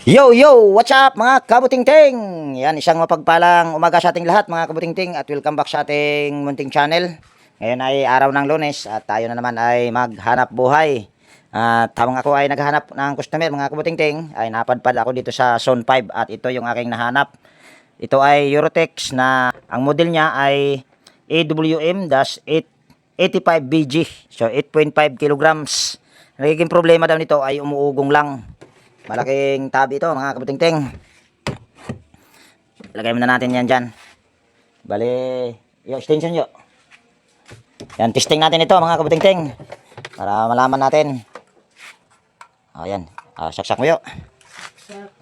Yo, yo! What's up mga kabutingting? Yan, isang mapagpalang umaga sa ating lahat mga kabutingting at welcome back sa ating munting channel. Ngayon ay araw ng Lunes at tayo na naman ay maghanap buhay. At habang ako ay naghahanap ng customer mga kabutingting, ay napadpad ako dito sa Zone 5 at ito yung aking nahanap. Ito ay Eurotex na ang model niya ay AWM-85BG. So 8.5 kilograms. Nagiging problema daw nito ay umuugong lang. Malaking tabi ito mga kabutingting. Lagay muna natin yan dyan. Bali, yung extension nyo. Yan, testing natin ito mga kabutingting. Para malaman natin. O yan, saksak mo yun.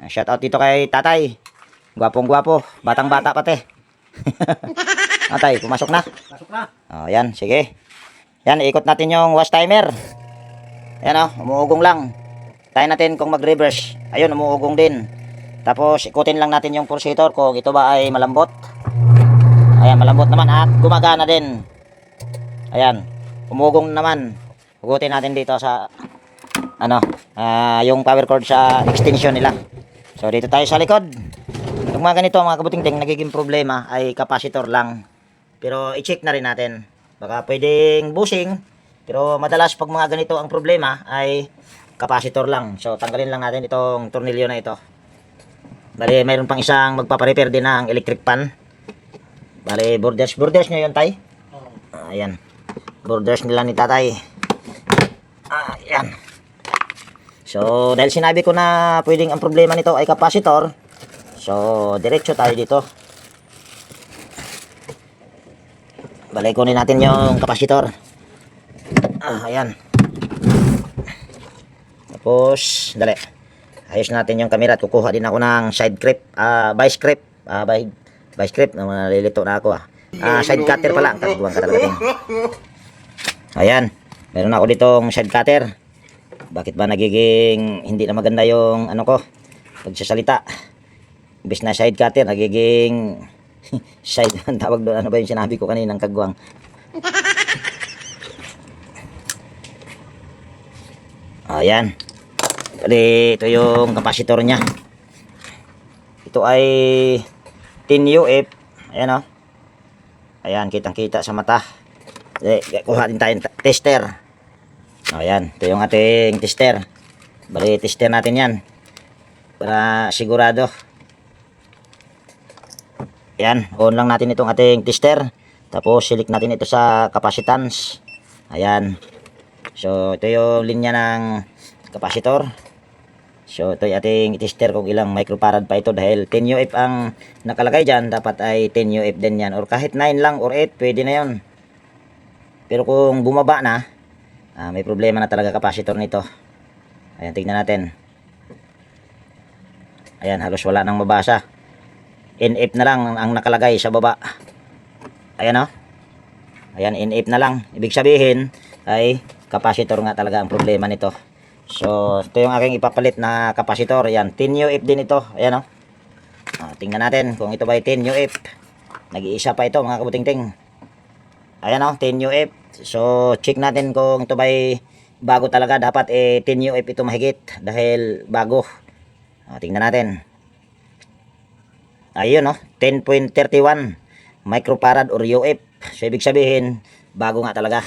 Shout out dito kay tatay. Gwapong gwapo, batang bata pati. Tatay, pumasok na. Pasok na. O yan, sige. Yan, ikot natin yung wash timer. Yan o, umuugong lang. Tayo natin kung mag-reverse. Ayun, umuugong din. Tapos, ikutin lang natin yung pulsator kung ito ba ay malambot. Ayan, malambot naman at gumagana din. Ayan, umugong naman. Hugutin natin dito sa, yung power cord sa extension nila. So, dito tayo sa likod. Pag mga ganito, mga kabutingting, nagiging problema ay capacitor lang. Pero, i-check na rin natin. Baka pwedeng bushing. Pero, madalas pag mga ganito ang problema ay capacitor lang. So, tanggalin lang natin itong tornilyo na ito. Bali, mayroon pang isang magpaparepair din ng electric pan. Bali, borders nyo yun, tay? Ayan. Borders nila ni tatay. Ayan. So, dahil sinabi ko na pwedeng ang problema nito ay capacitor, so, diretso tayo dito. Bali, kunin natin yung capacitor. Ayan. Tapos, dali. Ayos natin yung camera at kukuha din ako ng side grip, vice grip. Vice grip, nalilito na ako side cutter pala. Ang kagawang ka talaga. Ayan. Meron ako ditong side cutter. Bakit ba nagiging hindi na maganda yung pagsasalita? Imbis na side cutter, nagiging side, ang tawag doon. Ano ba yung sinabi ko kaninang kagawang? Ayan. Bali, ito yung capacitor nya. Ito ay 10 UF. Ayan o. Ayan, kitang kita sa mata. Kuha din tayong tester. Ayan, ito yung ating tester. Bali, tester natin yan. Para sigurado. Ayan, on lang natin itong ating tester. Tapos, select natin ito sa capacitance. Ayan. So, ito yung linya ng capacitor. So, ito yung ating tester kung ilang microfarad pa ito. Dahil 10 UF ang nakalagay dyan, dapat ay 10 UF din yan. Or kahit 9 lang or 8, pwede na yun. Pero kung bumaba na, may problema na talaga capacitor nito. Ayan, tignan natin. Ayan, halos wala nang mabasa. NF na lang ang nakalagay sa baba. Ayan o. Ayan, NF na lang. Ibig sabihin ay capacitor nga talaga ang problema nito. So, ito yung aking ipapalit na capacitor. Ayan, 10 UF din ito. Ayan o. Tingnan natin kung ito ba ay 10 UF. Nag-iisa pa ito mga kabutingting. Ayan o, 10 UF. So, check natin kung ito ba ay bago talaga. Dapat 10 UF ito mahigit dahil bago. Tingnan natin. Ayun o, 10.31 microfarad or UF. So, ibig sabihin, bago nga talaga.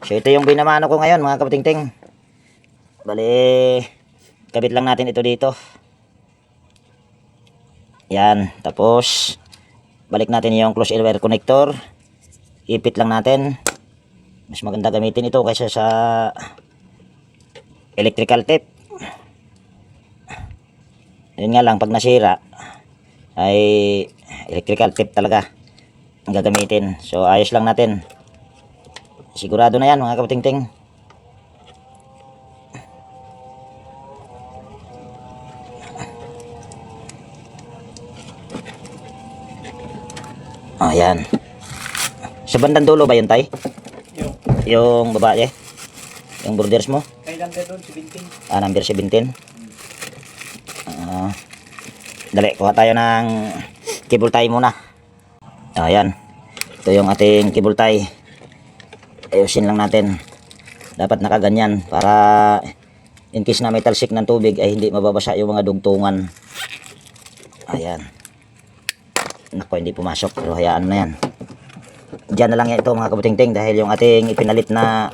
So, ito yung binamano ko ngayon mga kabutingting. Bali, kabit lang natin ito dito. Yan, tapos balik natin yung close air wire connector. Ipit lang natin. Mas maganda gamitin ito kaysa sa electrical tape. Yun nga lang, pag nasira ay electrical tape talaga ang gagamitin. So, ayos lang natin. Sigurado na yan mga kabutingting. Ayan. Sa bandang dulo ba yun, tay? Yung babae? Yung borders mo? Kay number doon, 17. Number 17. Dali, kuha tayo ng cable tie muna. Ayan. Ito yung ating cable tie. Ayusin lang natin. Dapat nakaganyan para in case na may talsik ng tubig ay hindi mababasa yung mga dugtungan. Ayan. Nako, hindi pumasok, pero hayaan na yan. Diyan na lang yan ito mga kabutingting, dahil yung ating ipinalit na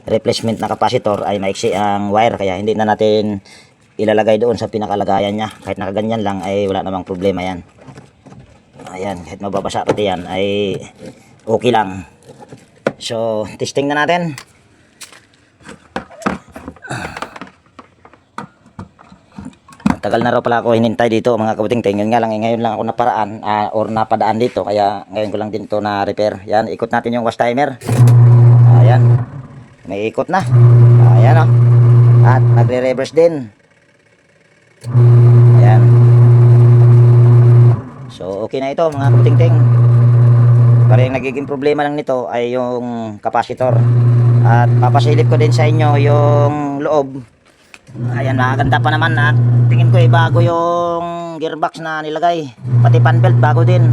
replacement na capacitor ay maiksi ang wire, kaya hindi na natin ilalagay doon sa pinakalagayan niya. Kahit nakaganyan lang ay wala namang problema yan. Ayan, kahit mababasa pati yan ay okay lang. So testing na natin. Tagal na raw pala ako hinintay dito mga kabutingting. Yun nga lang, ngayon lang ako naparaan or napadaan dito, kaya ngayon ko lang din ito na repair. Yan, ikot natin yung wash timer. Ayan, may ikot na. Ayan o. At nagre-reverse din. Ayan. So okay na ito mga kabutingting. Parang nagiging problema lang nito ay yung capacitor. At papasilip ko din sa inyo yung loob. Ayan, maganda pa naman at tingin ko bago yung gearbox na nilagay, pati fan belt bago din.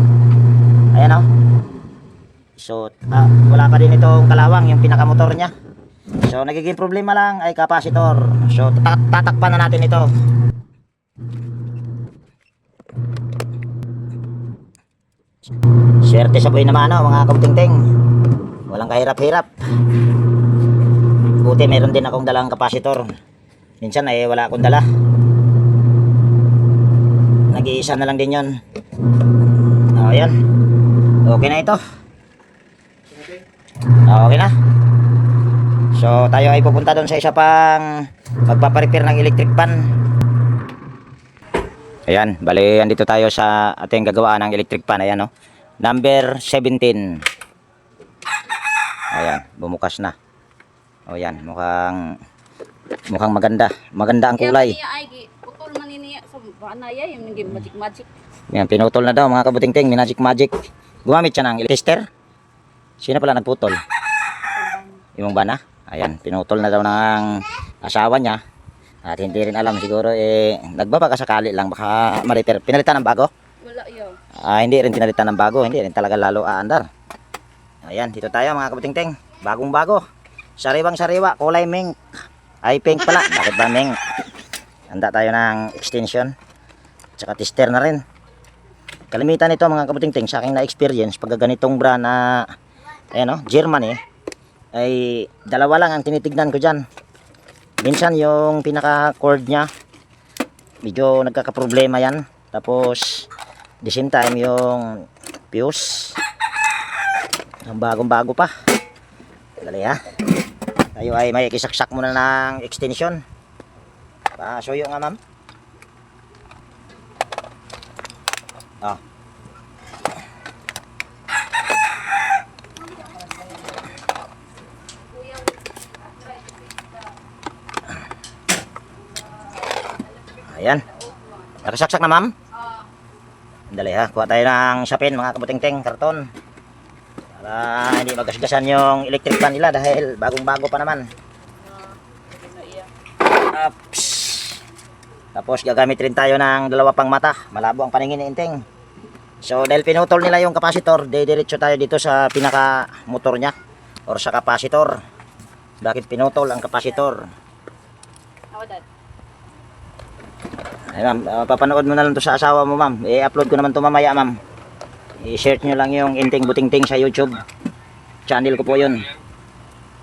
Ayan o. So wala pa din itong kalawang, yung pinakamotor nya. So nagiging problema lang ay capacitor. So tatakpan na natin ito. Swerte sa buhay naman mga kabutingting, walang kahirap-hirap. Buti meron din akong dalang capacitor. Minsan ay wala akong dala. Nag-iisa na lang din yon. Ayan. Okay na ito. Okay na. So tayo ay pupunta doon sa isa pang magpaparepair ng electric pan. Ayan, bali andito tayo sa ating gagawaan ng electric pan. Ayan o. Number 17. Ayan, bumukas na. O yan, mukhang maganda. Maganda ang kulay. Putol man niya sa banaya yung magic. Yan, pinutol na daw mga kabutingting, magic. Gumamit siya ng tester. Sino pala nagputol? Yung bana. Ayan, pinutol na daw ng asawa niya. At hindi rin alam siguro nagbabaka sakali lang baka ma-repair. Pinalitan ng bago? Wala yun. Hindi rin pinalitan ng bago, hindi rin talaga lalo aandar. Ayan, dito tayo mga kabutingting. Bagong-bago. Sariwang-sariwa, kulay mink. Ay pink pala, bakit ba mink? Handa tayo ng extension. Tsaka tester na rin. Kalimitan nito mga kabutingting sa aking na-experience pag ganitong brand na Germany ay dalawa lang ang tinitignan ko dyan. Minsan yung pinaka cord nya medyo nagkakaproblema yan. Tapos the same time yung fuse ang bagong-bago pa. Dali ha. Tayo ay may kisaksak muna ng extension. Pasuyo nga ma'am. Ayan. Nakasaksak na ma'am. Dali ha. Kuha tayo ng sapin mga kabutingting, karton. Para hindi magasgasan yung electric fan nila dahil bagong-bago pa naman. Ups. Tapos gagamit rin tayo ng dalawa pang mata. Malabo ang paningin ni Inting. So dahil pinutol nila yung capacitor, diretso tayo dito sa pinaka motor nya or sa capacitor. Bakit pinutol ang capacitor? Ay ma'am, papanood mo na lang to sa asawa mo ma'am. I-upload ko naman to mamaya ma'am. I-search nyo lang yung Inting Butingting sa YouTube. Channel ko po yun.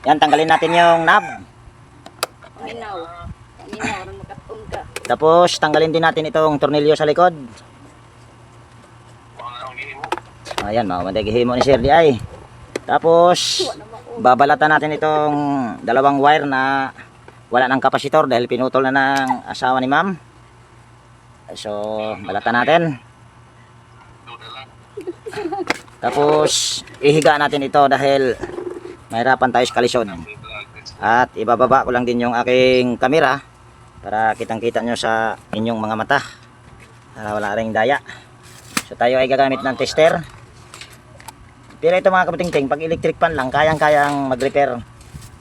Yan, tanggalin natin yung knob. Paminaw, rin makatun ka. Tapos, tanggalin din natin itong tornilyo sa likod. Ayan, mamadagihimo ni Sir Di. Tapos, babalatan natin itong dalawang wire na wala ng kapasitor dahil pinutol na ng asawa ni ma'am. So, balatan natin. Tapos ihiga natin ito dahil mahirapan tayo sa kalisod. At ibababa ko lang din yung aking kamera para kitang-kita nyo sa inyong mga mata. Para wala ring daya. So tayo ay gagamit ng tester. Pero ito mga kabutingting, pag electric pan lang, kayang-kayang mag-repair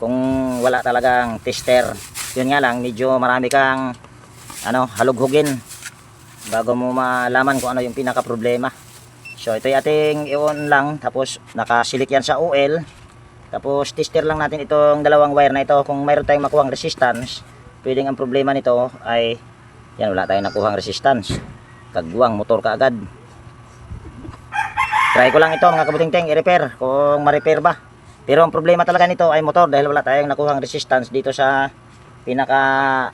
kung wala talagang tester. Yun nga lang, medyo marami kang halughugin bago mo malaman kung ano yung pinaka-problema. So ito yung ating i-on lang, tapos nakasilik yan sa oil. Tapos tester lang natin itong dalawang wire na ito kung mayroon tayong makuhang resistance pwedeng ang problema nito ay yan, wala tayong nakuhang resistance. Kagwang motor kaagad. Try ko lang ito mga kabuting-ting i-repair kung ma-repair ba. Pero ang problema talaga nito ay motor dahil wala tayong nakuhang resistance dito sa pinaka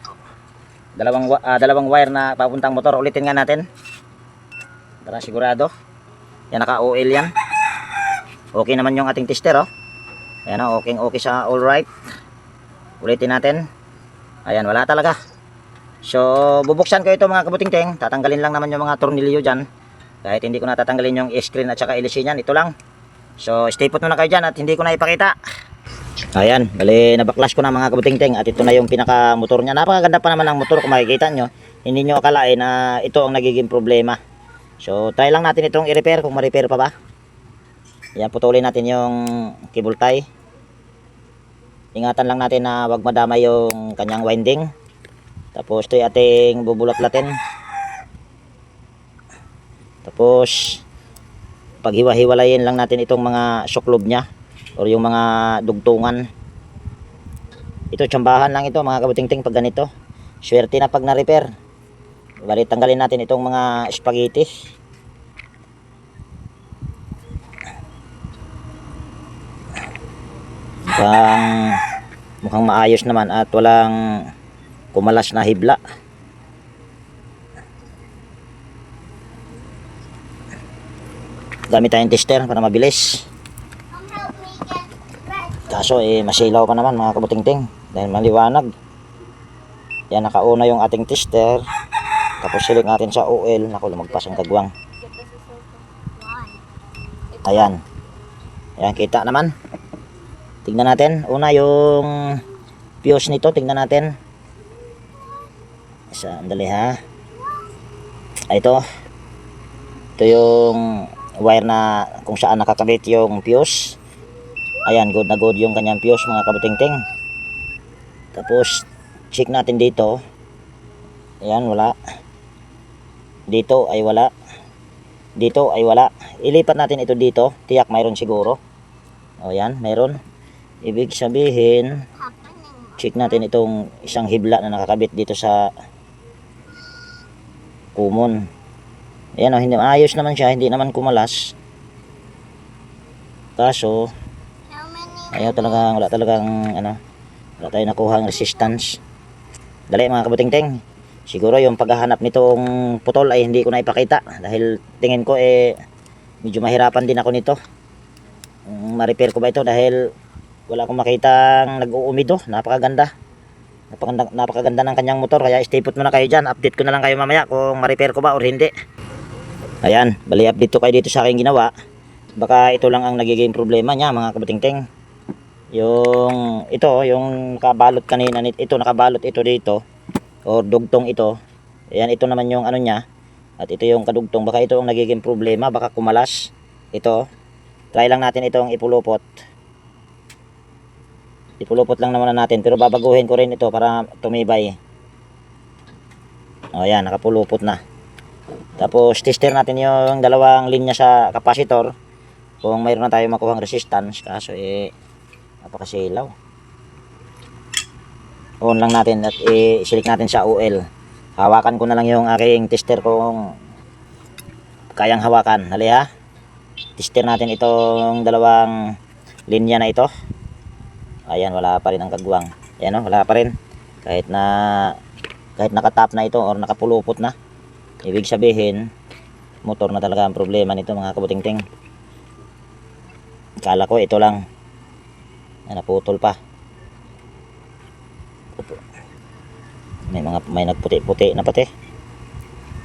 dalawang wire na papuntang motor. Ulitin nga natin para sigurado. Yan, naka-oil yan. Okay naman yung ating tester, oh. Ayan, oh, okay sa all right. Ulitin natin. Ayan, wala talaga. So bubuksan ko ito mga kabuting-ting. Tatanggalin lang naman yung mga tornilyo dyan. Kahit hindi ko na tatanggalin yung screen at saka LC nyan, ito lang. So stay put muna kayo dyan at hindi ko na ipakita. Ayan, bali nabaklas ko na mga kabuting-ting at ito na yung pinaka motor nya. Napakaganda pa naman ang motor kung makikita nyo. Hindi nyo akalain na ito ang nagiging problema. So try lang natin itong i-repair kung ma-repair pa ba. Ayan, putulin natin yung cable tie. Ingatan lang natin na wag madama yung kanyang winding. Tapos ito yung ating bubulaklatin. Tapos paghiwa-hiwalayin lang natin itong mga suklob nya or yung mga dugtungan. Ito tsambahan lang ito mga kabuting-ting pag ganito. Swerte na pag na-repair. Bali tanggalin natin itong mga spaghetti. Mukhang maayos naman at walang kumalas na hibla. Gamit tayong tester para mabilis. Kaso masilaw pa naman mga kabuting-ting dahil maliwanag. Yan, nakauna yung ating tester. Tapos silik natin sa oil. Naku, lumagpas ang kagwang. Ayan. Ayan, kita naman. Tignan natin. Una yung fuse nito. Tignan natin. Sandali ha. Ito. Ito yung wire na kung saan nakakabit yung fuse. Ayan, good na good yung kanyang fuse mga kabuting-ting. Tapos check natin dito. Ayan, wala. Dito ay wala. Dito ay wala. Ilipat natin ito dito. Tiyak mayroon siguro. O yan, mayroon. Ibig sabihin, check natin itong isang hibla na nakakabit dito sa common. Ayan, o, hindi, ayos naman siya. Hindi naman kumalas. Kaso ayaw talagang, wala tayong nakuhang resistance. Dali mga kabuting-ting. Siguro yung paghahanap nitong putol ay hindi ko na ipakita dahil tingin ko medyo mahirapan din ako nito. Ma-repair ko ba ito dahil wala akong makitang nag-uumido. Napakaganda ng kanyang motor, kaya stay put muna kayo dyan. Update ko na lang kayo mamaya kung ma-repair ko ba or hindi. Ayan, bali update ko kayo dito sa aking ginawa. Baka ito lang ang nagiging problema niya mga kabuting-ting. Yung nakabalot kanina, ito nakabalot ito dito or dugtong ito. Ayan, ito naman yung ano niya at ito yung kadugtong. Baka ito ang nagiging problema, baka kumalas ito. Try lang natin itong ipulupot lang naman natin, pero babaguhin ko rin ito para tumibay. O yan, nakapulupot na. Tapos tester natin yung dalawang linya sa capacitor kung mayroon na tayo makuhang resistance. Kaso napakasilaw. On lang natin at isilik natin sa OL. Hawakan ko na lang yung aking tester kung kayang hawakan. Hali ha. Tester natin itong dalawang linya na ito. Ayan, wala pa rin ang kagwang. Ayan, oh, wala pa rin. Kahit nakatap na ito or nakapulupot na. Ibig sabihin, motor na talaga ang problema nito mga kabuting-ting. Kala ko ito lang. Ayan, naputol pa. May nagputi-puti na pati.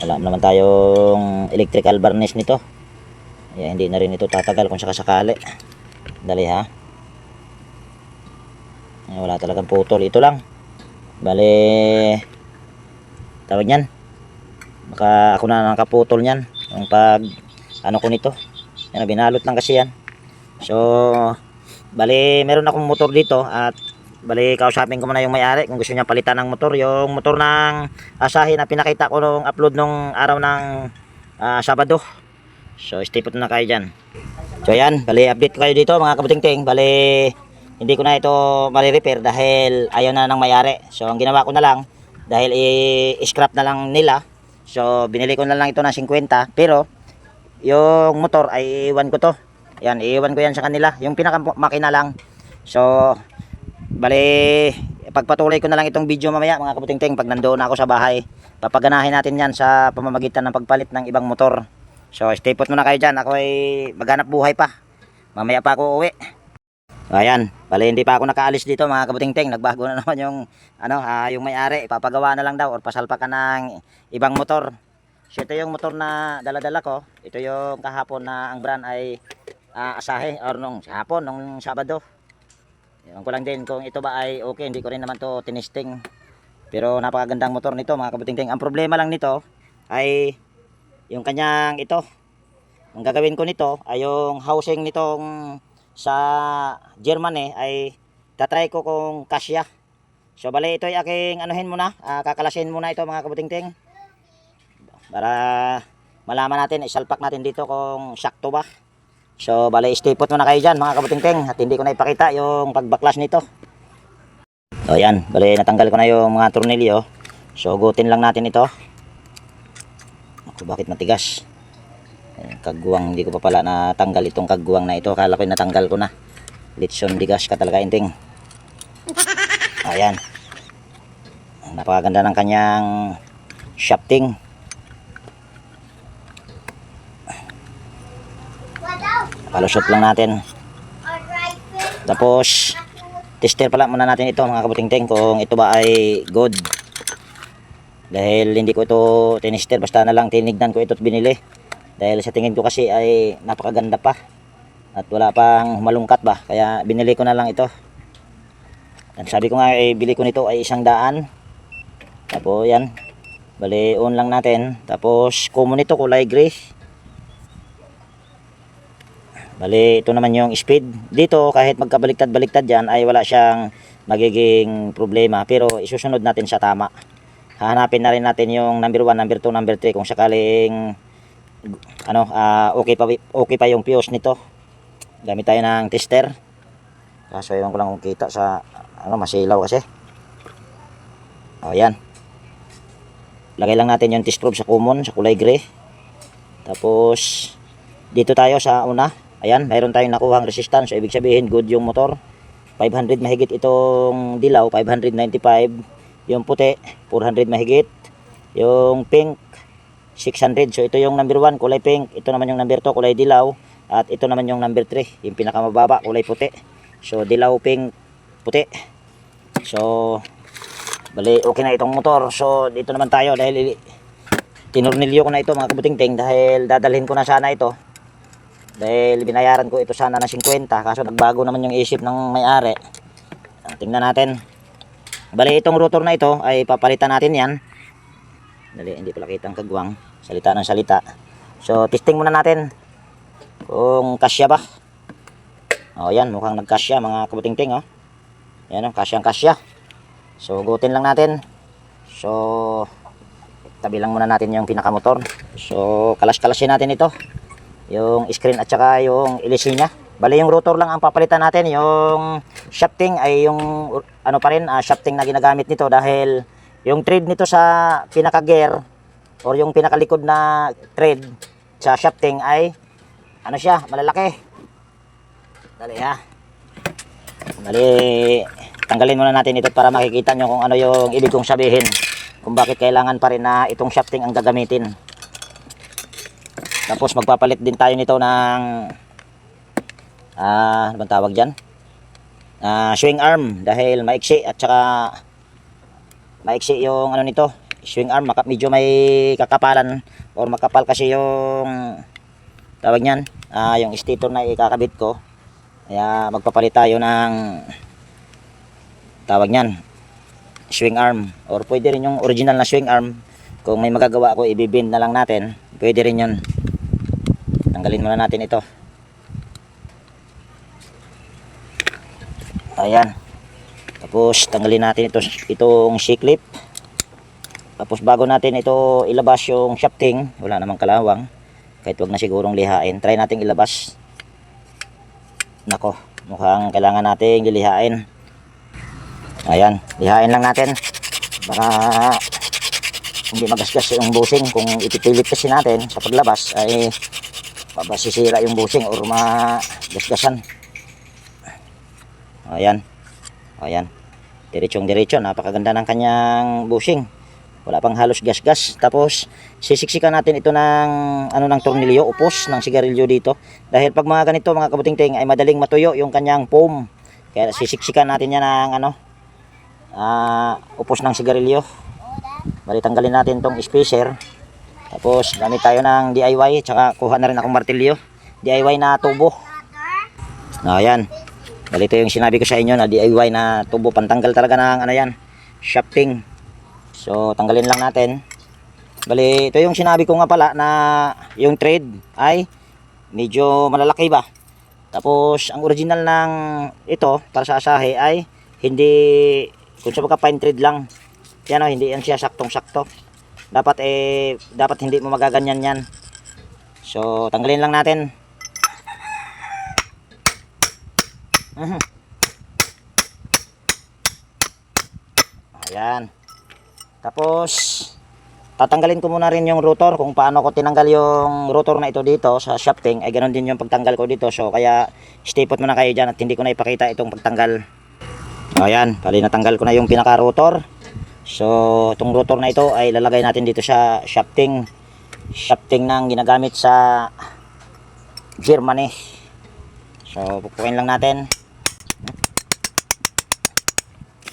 Wala naman tayong electrical varnish nito. Ayan, hindi na rin ito tatagal kung sakasakali. Dali ha. Ayan, wala talagang putol. Ito lang. Bale, tawag yan. Baka ako na nakaputol niyan. Yung ano ko nito. Ayan, binalot lang kasi yan. So, bale, meron akong motor dito at bali, kausapin ko muna yung may-ari kung gusto niya palitan ng motor. Yung motor ng Asahi na pinakita ko nung upload nung araw ng Sabado. So, stay put na kayo dyan. So, ayan. Bali, update ko kayo dito mga kabuting-ting. Bali, hindi ko na ito mare-repair dahil ayaw na ng may-ari. So ang ginawa ko na lang, dahil i-scrap na lang nila, so binili ko na lang ito ng 50, pero yung motor ay iiwan ko to. Yan, iiwan ko yan sa kanila, yung pinaka makina lang. So bali, pagpatuloy ko na lang itong video mamaya mga kabuting-ting pag nandoon ako sa bahay. Papaganahin natin yan sa pamamagitan ng pagpalit ng ibang motor. So stay put muna kayo dyan, ako ay maghanap buhay pa. Mamaya pa ako uwi. Ayan, bali hindi pa ako nakaalis dito mga kabuting-ting. Nagbago na naman yung yung may-ari, ipapagawa na lang daw or pasalpakan ng ibang motor. So ito yung motor na dala-dala ko. Ito yung kahapon na ang brand ay Asahe or nung hapon, nung Sabado. Ewan ko lang din kung ito ba ay okay, hindi ko rin naman to tinisting. Pero napakagandang motor nito mga kabuting-ting. Ang problema lang nito ay yung kanyang ito. Ang gagawin ko nito ay yung housing nitong sa Germany ay tatry ko kung kasya. So bali ito ay aking anuhin muna, kakalasin muna ito mga kabuting-ting. Para malaman natin, isalpak natin dito kung sakto ba. So bali stay put muna kayo dyan mga kabuting-ting at hindi ko na ipakita yung pagbaklas nito. So yan, bali natanggal ko na yung mga tornilyo. So gutin lang natin ito. Ako, bakit matigas? Kagwang, hindi ko pa pala natanggal itong kagwang na ito. Akala ko natanggal ko na. Litson digas ka talaga inting. Ayan, napakaganda ng kanyang shafting. Palusot lang natin. Tapos tester pala muna natin ito mga kabuting-ting kung ito ba ay good. Dahil hindi ko ito tinester, basta na lang tinignan ko ito at binili. Dahil sa tingin ko kasi ay napakaganda pa. At wala pang malungkat ba. Kaya binili ko na lang ito. At sabi ko nga bili ko nito ay 100. Tapos yan. Bali on lang natin. Tapos common ito kulay gray. Bali ito naman yung speed. Dito kahit magkabaliktad-baliktad yan ay wala siyang magiging problema. Pero isusunod natin sa tama. Hahanapin na rin natin yung number 1, number 2, number 3 kung sakaling okay pa yung fuse nito. Gamit tayo ng tester. Kaso ewan ko lang kung kita sa masilaw kasi. O yan. Lagay lang natin yung test probe sa common, sa kulay gray. Tapos dito tayo sa una. Ayan, mayroon tayong nakuhang resistance. So, ibig sabihin good yung motor. 500 mahigit itong dilaw, 595. Yung puti, 400 mahigit. Yung pink, 600. So ito yung number 1, kulay pink. Ito naman yung number 2, kulay dilaw. At ito naman yung number 3, yung pinakamababa, kulay puti. So dilaw, pink, puti. So bali okay na itong motor. So dito naman tayo dahil tinurnilyo ko na ito mga kabuting-ting dahil dadalhin ko na sana ito. Dahil binayaran ko ito sana ng 50, kaso nagbago naman yung isip ng may-ari. Tingnan natin. Bali itong rotor na ito ay papalitan natin yan. Dali, hindi pala kitang kagwang. Salita ng salita. So testing muna natin kung kasya ba. O yan, mukhang nagkasya mga kabuting-ting. Yan, kasyang kasya. So gutin lang natin. So tabi lang muna natin yung pinakamotor. So kalas-kalasin natin ito, yung screen at saka yung LC nya. Bali yung rotor lang ang papalitan natin. Yung shafting ay yung pa rin, shafting na ginagamit nito dahil yung thread nito sa pinaka gear or yung pinakalikod na thread sa shafting ay siya, malalaki. Dali ha. Dali, tanggalin muna natin ito para makikita nyo kung ano yung ibig kong sabihin, kung bakit kailangan pa rin na itong shafting ang gagamitin. Tapos magpapalit din tayo nito ng ano bang tawag dyan, swing arm dahil maiksi at saka maiksi yung nito, swing arm. Medyo may kakapalan or makapal kasi yung tawag nyan, yung stator na ikakabit ko. Kaya magpapalit tayo ng tawag nyan, swing arm, or pwede rin yung original na swing arm. Kung may magagawa ko, ibibend na lang natin, pwede rin yun. Tanggalin muna natin ito. Ayan. Tapos tanggalin natin itong C-clip. Tapos bago natin ito ilabas yung shafting, wala namang kalawang, kahit wag na sigurong lihain, try nating ilabas. Nako, mukhang kailangan nating lilihain. Ayan, lihain lang natin. Baka hindi magasgas yung bushing. Kung ipipilit kasi natin sa paglabas ay mabasisira yung bushing or magasgasan. Ayan. Ayan. Diretsong diretso. Napakaganda ng kanyang bushing. Wala pang halos gasgas. Tapos sisiksikan natin ito ng ng tornilyo, upos ng sigarilyo dito. Dahil pag mga ganito mga kabuting-ting ay madaling matuyo yung kanyang foam. Kaya sisiksikan natin yan ng upos ng sigarilyo. Bali tanggalin natin tong spacer. Tapos gamit tayo ng DIY. Tsaka kuha na rin akong martilyo. DIY na tubo. Ayan. Bali ito yung sinabi ko sa inyo na DIY na tubo. Pantanggal talaga ng yan, shafting. So tanggalin lang natin. Bali ito yung sinabi ko nga pala na yung thread ay medyo malalaki ba. Tapos ang original ng ito para sa asahe ay hindi, kung sa mga fine thread lang. Yan o, hindi yan siya saktong sakto. Dapat hindi mo magaganyan yan. So tanggalin lang natin. Ayan. Tapos tatanggalin ko muna rin yung rotor. Kung paano ko tinanggal yung rotor na ito dito sa shafting ay ganoon din yung pagtanggal ko dito. So kaya stay put muna kayo dyan at hindi ko na ipakita itong pagtanggal. Ayan, bali natanggal ko na yung pinaka rotor. So itong rotor na ito ay lalagay natin dito sa shafting ng ginagamit sa Germany. So pupukin lang natin.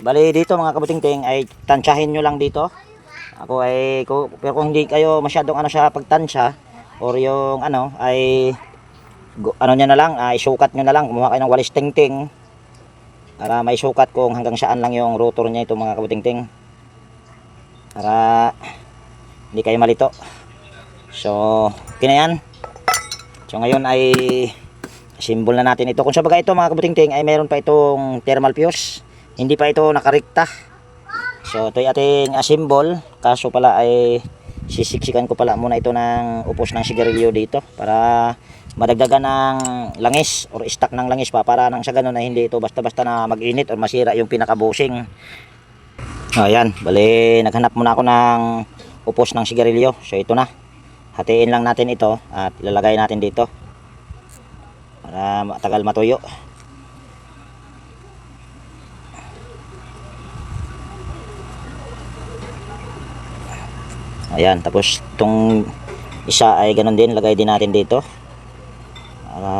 Bali dito mga kabuting-ting ay tansyahin nyo lang dito. Pero kung hindi kayo masyadong sa pagtansya or yung ay nyo na lang, ay sukat nyo na lang, kumuha kayo ng walis tingting para may sukat kung hanggang saan lang yung rotor nya ito mga kabuting-ting, para hindi kayo malito. So okay na yan. So ngayon ay symbol na natin ito. Kung sa bagay ito mga kabuting-ting ay meron pa itong thermal fuse, hindi pa ito nakarikta. So ito ay ating symbol. Kaso pala ay sisiksikan ko pala muna ito ng upos ng sigarilyo dito para madagdagan ng langis or stock ng langis pa, para nang sa ganun na hindi ito basta-basta na mag-init or masira yung pinaka-bushing. Ayan, bali naghanap muna ako ng upos ng sigarilyo. So ito na. Hatiin lang natin ito at ilalagay natin dito para matagal matuyo. Ayan, tapos itong isa ay ganun din, lagay din natin dito para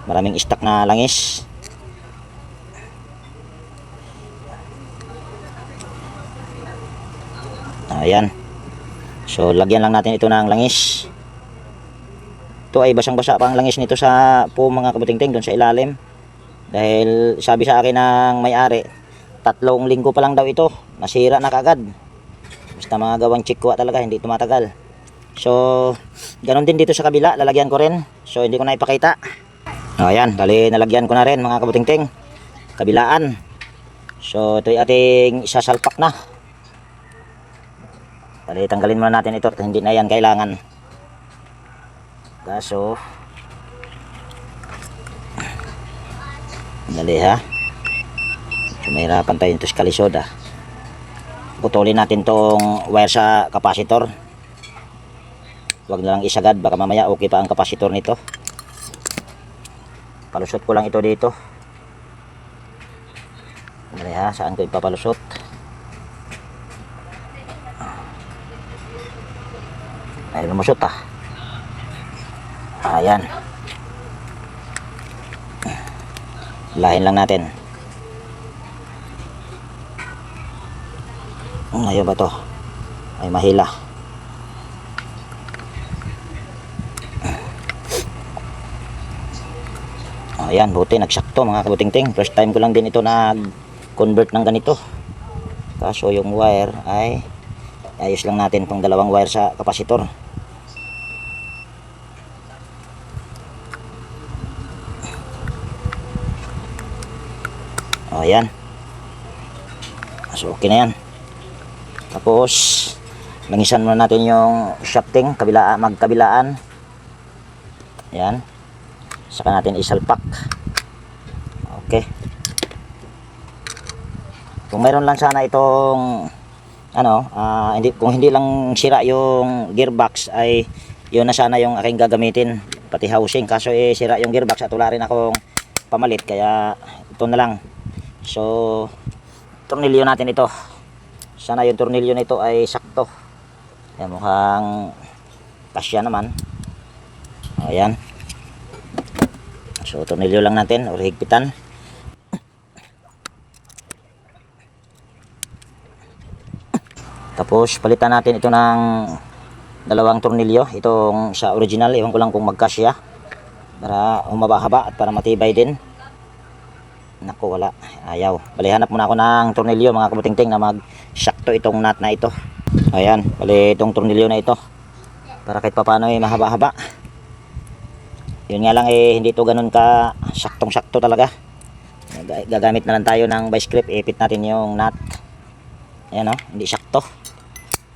maraming stock na langis. Ayan, so lagyan lang natin ito ng langis. Ito ay basang-basa pa ang langis nito sa mga kabuting-ting doon sa ilalim, dahil sabi sa akin ng may-ari 3 linggo pa lang daw ito nasira na kagad. Basta mga gawang chikwa talaga, hindi tumatagal. So ganun din dito sa kabila, lalagyan ko rin. So hindi ko na ipakita. Ayan, bali nalagyan ko na rin mga kabuting-ting kabilaan. So ito ay ating isasalpak na. Bali tanggalin muna natin ito, hindi na yan kailangan. Kaso dali ha, so mahirapan tayo ito sa kalisod ha. Putulin natin tong wire sa capacitor. Huwag na lang isagad, baka mamaya okay pa ang capacitor nito. Palusot ko lang ito dito. Dali ha, saan ko ipapalusot? Ay, lumusot ha. Ayan. Lahin lang natin. Ayaw ba to? Ay mahila. Ayan, buti nagsakto mga kabuting-ting. First time ko lang din ito nag-convert ng ganito. Kaso yung wire ay ayos lang natin pang 2 wire sa kapasitor. Ayan. So okay na yan. Tapos langisan muna natin yung shafting magkabilaan. Ayan. Saka natin isalpak. Okay. Kung mayroon lang sana itong kung hindi lang sira yung gearbox, ay yun na sana yung aking gagamitin, pati housing. Kaso sira yung gearbox at wala rin akong pamalit, kaya ito na lang. So tornilyo natin ito. Sana yung tornilyo nito ay sakto. Ayan, mukhang kasya naman. Ayan. So tornilyo lang natin o higpitan. Tapos palitan natin ito ng dalawang tornilyo. Itong sa original, ewan ko lang kung magkasya, para humaba-haba at para matibay din. Naku, wala, ayaw. Bali, hanap muna ako ng tornilyo mga kabutingting na magsakto itong nut na ito. Ayan, bali itong tornilyo na ito, para kahit papano mahaba-haba. Yun nga lang hindi ito ganun ka saktong-sakto talaga. Gagamit na lang tayo ng vice grip, ipit natin yung nut. Ayan hindi sakto.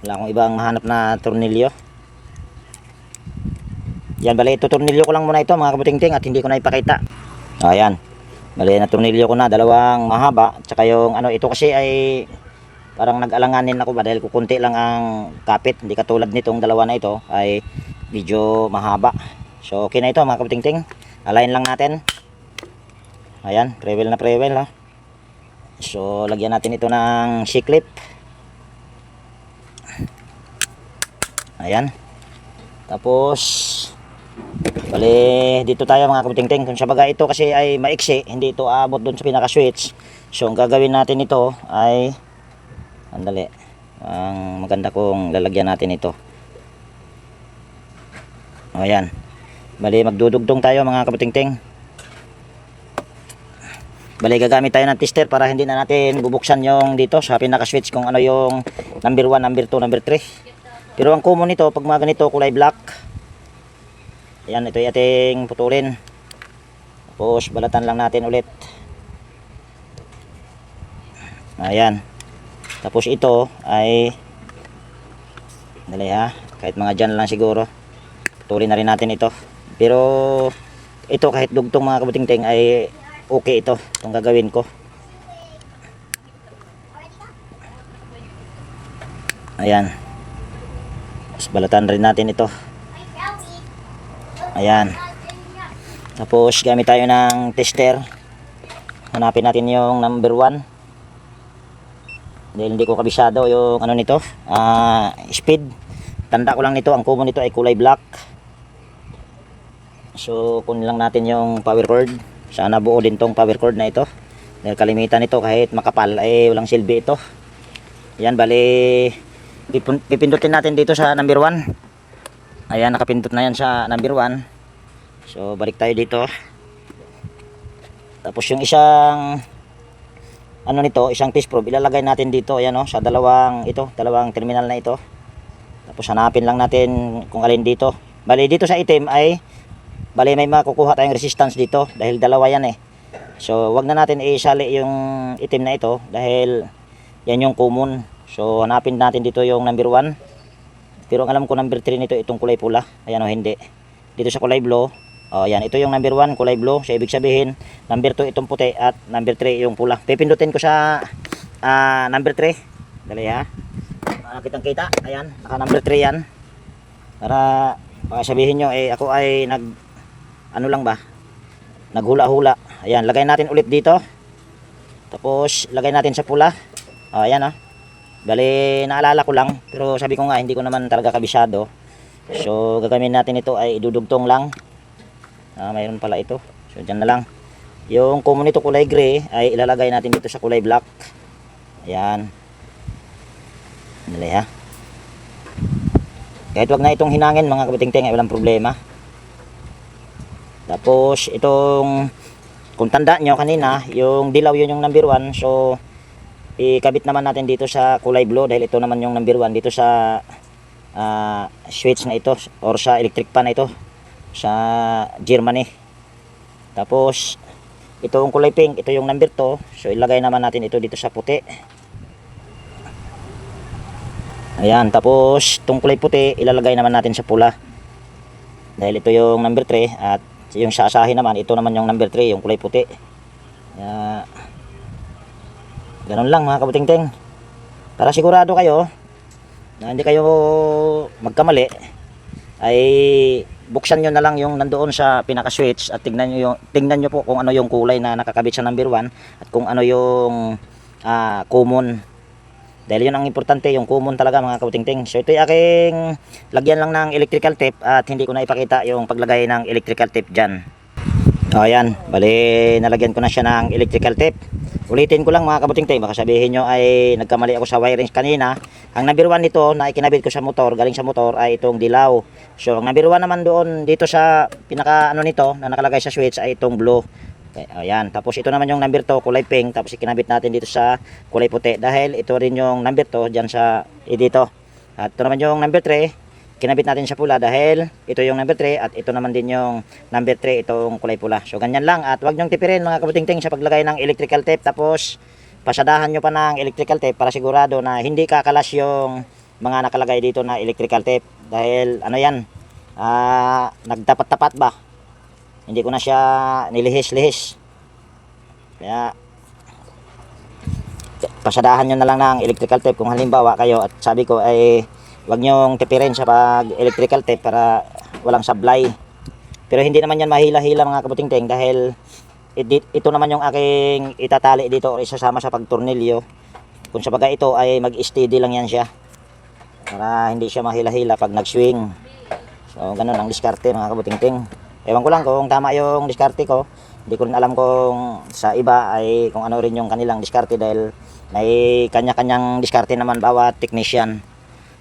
Wala akong ibang hanap na tornilyo. Yan, bali ito tornilyo ko lang muna ito mga kabutingting, at hindi ko na ipakita. Ayan, bali na tornilyo ko na, dalawang mahaba. Tsaka yung ito kasi ay parang nag-alanganin ako ba, dahil kukunti lang ang kapit. Hindi katulad nitong dalawa na ito ay medyo mahaba. So okay na ito mga kabutingting. Align lang natin. Ayan, prevel na prevel So lagyan natin ito ng C-clip. Ayan. Tapos bali dito tayo mga kabutingting. Kung sabaga ito kasi ay maiksi, hindi ito aabot doon sa pinaka switch. So ang gagawin natin ito ay andali. Ang maganda kong lalagyan natin ito. Ayan. Bali magdudugtong tayo mga kabutingting. Bali gagamit tayo ng tester para hindi na natin bubuksan yung dito sa pinaka switch kung ano yung number 1, number 2, number 3. Pero ang common nito pag mga ganito kulay black. Ayan, ito yung ating putulin. Tapos balatan lang natin ulit. Ayan. Tapos ito ay dali kahit mga dyan lang siguro. Putulin na rin natin ito. Pero ito kahit dugtong mga kabutingting ay okay ito, itong gagawin ko. Ayan. Tapos balatan rin natin ito. Ayan. Tapos gamit tayo ng tester. Hanapin natin yung number 1. Dahil hindi ko kabisado yung nito, speed. Tanda ko lang nito, ang common nito ay kulay black. So kunin lang natin yung power cord. Sana buo din tong power cord na ito. Dahil kalimitan nito kahit makapal ay walang silbi ito. Ayan, bali pipindutin natin dito sa number 1. Ayan, nakapindot na yan sa number 1. So balik tayo dito. Tapos yung isang isang test probe ilalagay natin dito. Ayan sa dalawang terminal na ito. Tapos hanapin lang natin kung alin dito. Bali dito sa item ay may makukuha tayong resistance dito dahil dalawa yan So wag na natin isali yung itim na ito dahil yan yung common. So hanapin natin dito yung number 1. Pero ang alam ko number 3 nito itong kulay pula. Ayan hindi. Dito sa kulay blue. Yan, ito yung number 1 kulay blue. So ibig sabihin number 2 itong puti at number 3 yung pula. Pipindutin ko sa number 3. Dali kitang kita. Ayan, naka number 3 yan. Para sabihin nyo ako ay naghula-hula. Ayan, lagay natin ulit dito. Tapos lagay natin sa pula. Ayan Bali naalala ko lang, pero sabi ko nga hindi ko naman talaga kabisado. So gagawin natin ito ay idudugtong lang. Mayroon pala ito. So dyan na lang. Yung common nito kulay gray ay ilalagay natin dito sa kulay black. Ayan. Dali Kahit wag na itong hinangin mga kabutingting ay walang problema. Tapos itong kung tanda nyo kanina, yung dilaw yun yung number 1. So ikabit naman natin dito sa kulay blue dahil ito naman yung number 1 dito sa switch na ito or sa electric pan na ito sa Germany. Tapos itong kulay pink, ito yung number 2. So ilagay naman natin ito dito sa puti. Ayan, tapos itong kulay puti ilalagay naman natin sa pula dahil ito yung number 3 at Yung sa asahin naman, ito naman yung number 3, yung kulay puti. Kaya, ganun lang mga kabuting-ting. Para sigurado kayo na hindi kayo magkamali, ay buksan nyo na lang yung nandoon sa pinaka-switch at tingnan nyo po kung ano yung kulay na nakakabit sa number 1 at kung ano yung common. Dahil yun ang importante, yung common talaga mga kabuting-ting. So ito yung aking lagyan lang ng electrical tape at hindi ko na ipakita yung paglagay ng electrical tape dyan. O ayan, bali nalagyan ko na siya ng electrical tape. Ulitin ko lang mga kabuting-ting, baka sabihin nyo ay nagkamali ako sa wiring kanina. Ang number 1 nito na ikinabit ko sa motor, galing sa motor, ay itong dilaw. So ang number 1 naman doon dito sa pinaka ano nito na nakalagay sa switch ay itong blue. Okay, ayan, tapos ito naman yung number 2 kulay pink, tapos ikinabit natin dito sa kulay puti dahil ito rin yung number 2 dyan sa dito. At ito naman yung number 3, kinabit natin sa pula dahil ito yung number 3 at ito naman din yung number 3, itong kulay pula. So ganyan lang, at wag nyong tipirin mga kabuting-ting sa paglagay ng electrical tape, tapos pasadahan nyo pa ng electrical tape para sigurado na hindi kakalas yung mga nakalagay dito na electrical tape dahil ano yan, nagtapat-tapat ba, hindi ko na siya nilihis-lihis. Kaya pasadahan nyo na lang ng electrical tape kung halimbawa kayo, at sabi ko ay wag nyong tipirin sa pag electrical tape para walang sablay. Pero hindi naman yan mahila-hila mga kabuting-ting dahil ito naman yung aking itatali dito o isasama sa pagtornilyo. Kung sa bagay ito ay mag-steady lang yan siya para hindi siya mahila-hila pag nag-swing. So ganun ang diskarte mga kabuting-ting. Ewan ko lang kung tama yung diskarte ko. Hindi ko rin alam kung sa iba ay kung ano rin yung kanilang diskarte dahil may kanya-kanyang diskarte naman bawat technician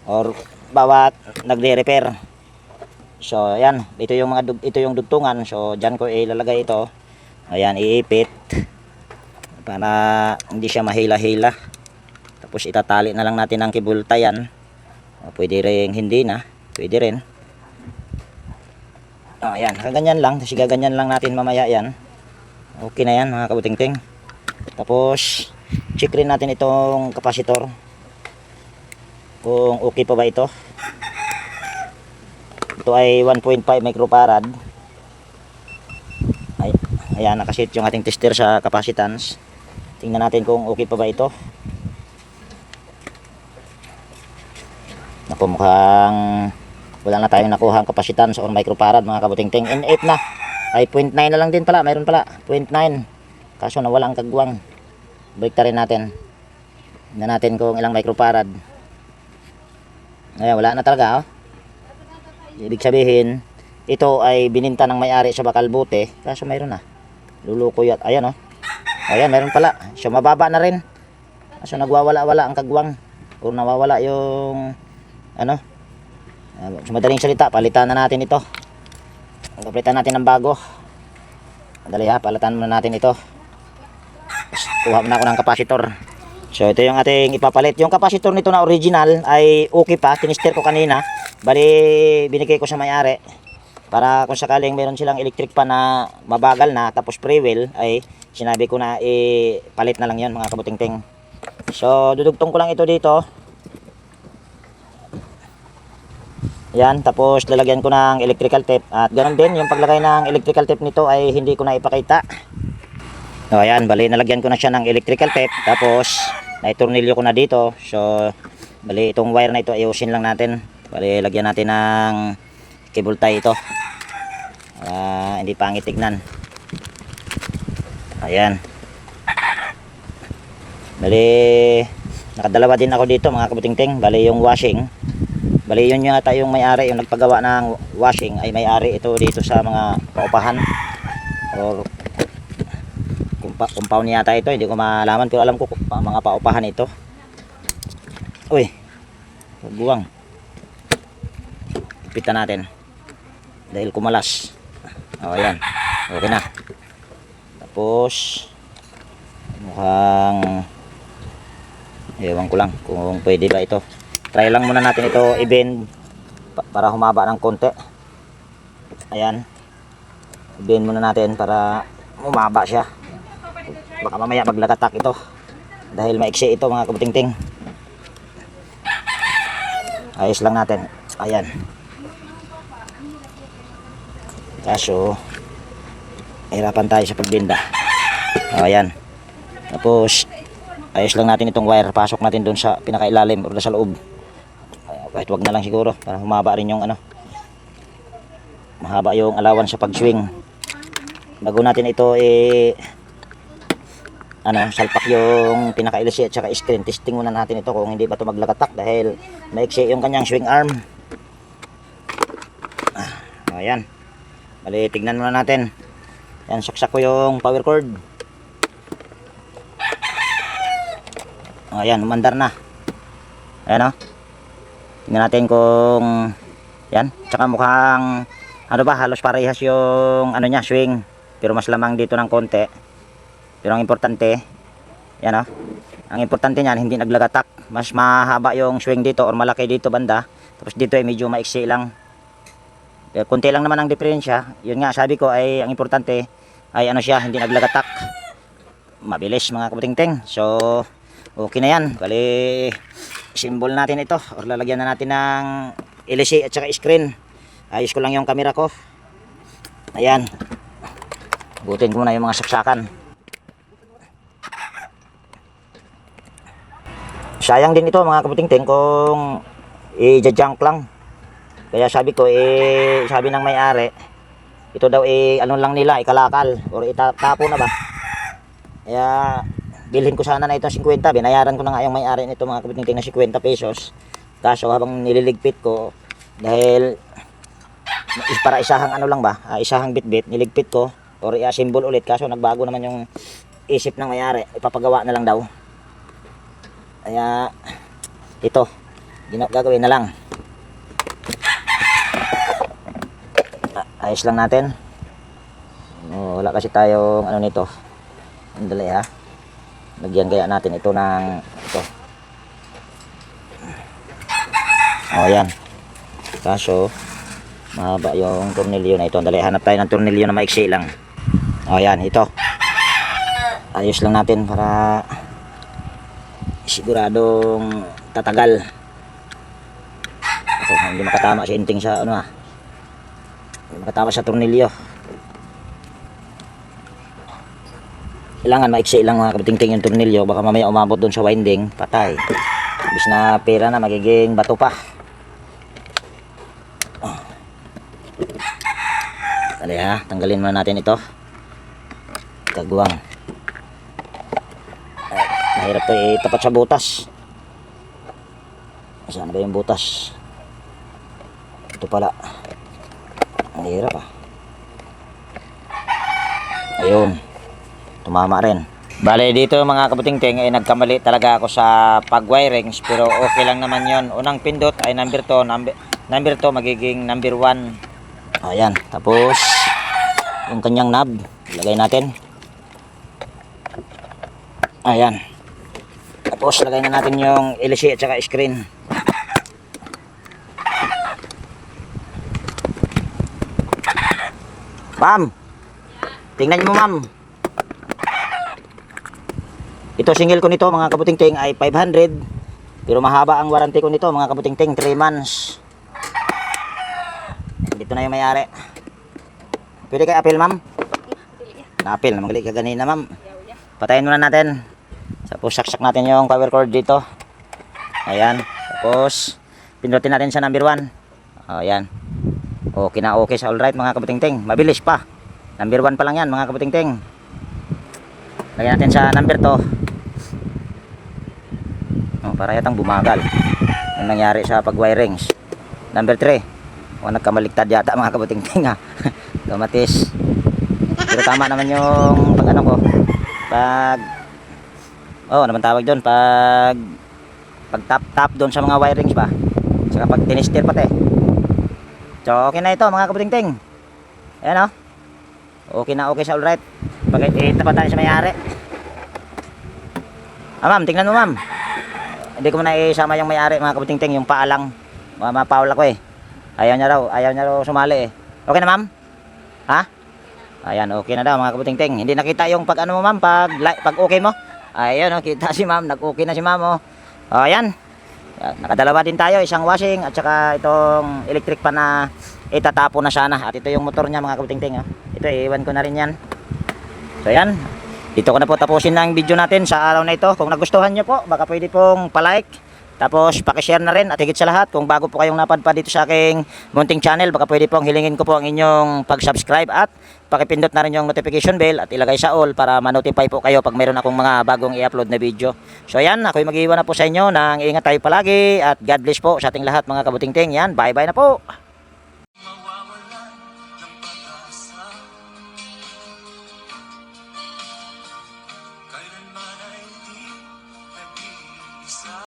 or bawat nagre-repair. So ayan, ito yung dugtungan. So diyan ko ilalagay ito. Ayan, iipit para hindi siya mahila-hila. Tapos itatali na lang natin ang kibultayan. Pwede rin hindi na, pwede rin. Ayan, kaganyan lang. Kasi gaganyan lang natin mamaya yan. Okay na yan mga kabuting-ting. Tapos check rin natin itong kapasitor kung okay pa ba ito. Ito ay 1.5 microfarad. Ayan, nakasit yung ating tester sa capacitance. Tingnan natin kung okay pa ba ito. Naku, mukhang wala na tayong nakuha ang capacitance or microfarad mga kabuting-ting. N8 na. Ay 0.9 na lang din pala. Mayroon pala 0.9. Kaso nawala ang kagwang. Balik rin natin. Tingnan natin kung ilang microfarad. Ayan, wala na talaga. Oh. Ibig sabihin, ito ay bininta ng may-ari sa Bakalbote. Kaso mayroon na. Luluko yat. Ayan oh. Ayan, mayroon pala. So mababa na rin. Kaso nagwawala-wala ang kagwang. O nawawala yung ano. Sa madaling salita, palitan na natin ito. Palitan natin ng bago. Dali ha, palitan muna natin ito. Kuha muna ako ng kapasitor. So ito yung ating ipapalit. Yung kapasitor nito na original ay okay pa. Tinister ko kanina. Bali, binigay ko sa may-ari. Para kung sakaling meron silang electric pa na mabagal na, tapos pre-wheel, ay sinabi ko na ipalit na lang yan mga kabuting-ting. So dudugtong ko lang ito dito. Yan, tapos lalagyan ko ng electrical tape. At ganoon din, yung paglagay ng electrical tape nito ay hindi ko na ipakita. So ayan, bali nalagyan ko na siya ng electrical tape. Tapos naitornilyo ko na dito. So bali itong wire na ito ayusin lang natin. Bali lagyan natin ng cable tie ito. Hindi pangit tignan. Ayan. Bali nakadalawa din ako dito mga kabuting-ting. Bali yung washing. Bali yun yata yung may-ari, yung nagpagawa ng washing ay may-ari ito dito sa mga paupahan or compound yata ito, hindi ko malaman pero alam ko mga paupahan ito. Uy, buwang. Ipitan natin dahil kumalas. O ayan, okay na. Tapos mukhang ewan ko lang kung pwede ba ito. Try lang muna natin ito i-bend para humaba ng konti. Ayan. I-bend muna natin para humaba siya. Baka mamaya maglagatak ito. Dahil maiksi ito mga kabuting-ting. Ayos lang natin. Ayan. Kaso hirapan tayo sa pagbinda. O, ayan. Tapos, ayos lang natin itong wire. Pasok natin doon sa pinakailalim o sa loob. Kahit wag na lang siguro para humaba rin yung ano. Mahaba yung alawan sa pag-swing. Bago natin ito salpak yung pinaka-ilisi at saka screen. Testing muna natin ito kung hindi pa ito maglakatak dahil maiksi yung kanyang swing arm. Ayan. Bali, tignan muna natin. Yan, saksak ko yung power cord. Ayan, umandar na. Ayan o. Tingnan natin kung yan. Tsaka mukhang halos parehas yung swing. Pero mas lamang dito ng konti. Pero ang importante, yan o. Ang importante niyan, hindi naglagatak. Mas mahaba yung swing dito or malaki dito banda. Tapos dito ay medyo maiksi lang. Kunti lang naman ang diferensya. Yun nga, sabi ko ay ang importante ay hindi naglagatak. Mabilis mga kabuting-ting. So, okay na yan. Bali, symbol natin ito or lalagyan na natin ng LC at saka screen. Ayos ko lang yung camera ko. Ayan. Butin ko muna yung mga saksakan. Sayang din ito mga kabuting-ting kung i-junk lang. Kaya sabi ko sabi ng may-ari, ito daw lang nila, ikalakal or itapo na ba. Kaya bilhin ko sana na ito 50. Binayaran ko na nga yung may-ari nito mga kabuting-ting na 50 pesos. Kaso habang nililigpit ko dahil para isahang isahang bitbit, niligpit ko or i-assemble ulit. Kaso nagbago naman yung isip ng may-ari, ipapagawa na lang daw. Kaya ito gagawin na lang. Ayos lang natin. Wala kasi tayong nito. Andali ha. Lagyan kaya natin ito ng ito. Ayan. Kaso mahaba yung tornilyo na ito. Andali, hanap tayo ng tornilyo na maiksi lang. Ayan, ito. Ayos lang natin para siguradong tatagal. Ako, hindi makatama si inting sa makatama sa tornilyo. Kailangan maiksi lang mga kabuting-ting yung tornilyo, baka mamaya umabot doon sa winding, patay. Ibig na pera na, magiging bato pa. Dali ha, tanggalin muna natin ito. Kagwang. Mahirap to itapat sa butas. Saan ba yung butas? Ito pala. Ang hirap Ayun. Tumama rin. Bale dito mga kabuting-ting nagkamali talaga ako sa pag-wirings, pero okay lang naman yon. Unang pindot ay number 2, number 2 magiging number 1. Ayan, tapos yung kanyang knob ilagay natin. Ayan. Tapos lagay na natin yung LC at saka screen. Ma'am, tingnan mo ma'am. Ito single ko nito mga kabuting-ting ay 500. Pero mahaba ang warranty ko nito mga kabuting-ting, 3 months. Dito na yung may-ari. Pwede kay apel ma'am? Na-apel na magaling ka ganina ma'am. Patayin muna natin. Tapos saksak natin yung power cord dito. Ayan. Tapos pindutin natin sa number 1. Ayan. Okay na okay sa alright mga kabuting-ting. Mabilis pa. Number 1 pa lang yan mga kabuting-ting. Lagyan natin sa number 2. Para yatang bumagal. Yung nangyari sa pag-wirings. Number 3. Nagkamaliktad yata mga kabuting-ting ha. Gamatis. Pero tama naman yung naman tawag doon pag tap doon sa mga wirings ba. Saka pag tinister pati. So okay na ito mga kabuting-ting. Ayan okay na okay sa alright. Pag itapat tayo sa may-ari. Ma'am, tingnan mo ma'am. Hindi ko na isama yung may-ari mga kabuting-ting, yung paa lang. Mapaul ako ayaw niya raw sumali Okay na ma'am? Ha? Ayan, okay na daw mga kabuting-ting. Hindi nakita yung pag mo ma'am, pag okay mo. Ayun kita si ma'am, nag-okay na si ma'am ayan. Nakadalawa din tayo, isang washing at saka itong electric pan na itatapo na sana. At ito yung motor niya mga kabuting-ting Ito iwan ko na rin yan. So yan, dito ko na po tapusin ang video natin sa araw na ito. Kung nagustuhan nyo po, baka pwede pong palike. Tapos pakishare na rin at higit sa lahat, kung bago po kayong napadpad dito sa aking munting channel, baka pwede pong hilingin ko po ang inyong pag-subscribe at pakipindot na rin yung notification bell at ilagay sa all para ma-notify po kayo pag mayroon akong mga bagong i-upload na video. So yan, ako'y mag-iwan na po sa inyo ng ingat tayo palagi at God bless po sa ating lahat mga kabutingting. Yan, bye bye na po!